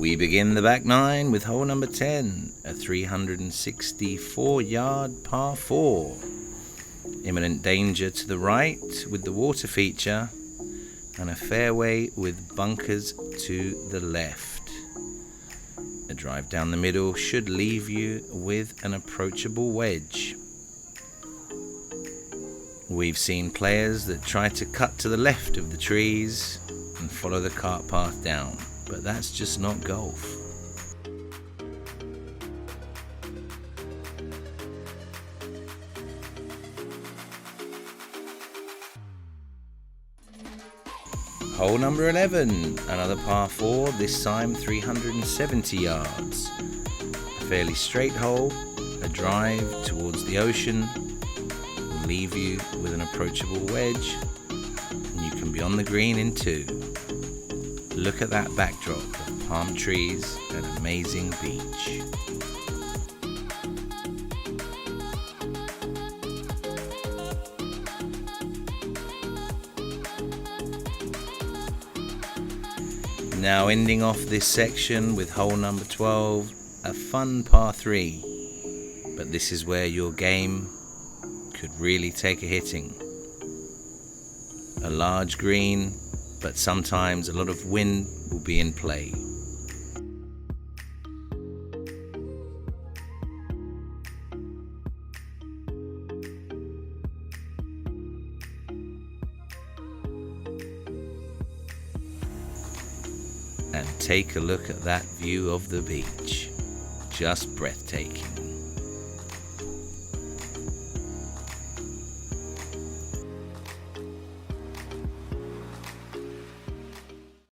We begin the back nine with hole number 10, a 364-yard par 4. Imminent danger to the right with the water feature, and a fairway with bunkers to the left. A drive down the middle should leave you with an approachable wedge. We've seen players that try to cut to the left of the trees and follow the cart path down, but that's just not golf. Hole number 11, another par 4, this time 370 yards. A fairly straight hole, a drive towards the ocean will leave you with an approachable wedge, and you can be on the green in 2. Look at that backdrop of palm trees and amazing beach. Now ending off this section with hole number 12, a fun par 3, but this is where your game could really take a hitting. A large green, but sometimes a lot of wind will be in play. And take a look at that view of the beach. Just breathtaking.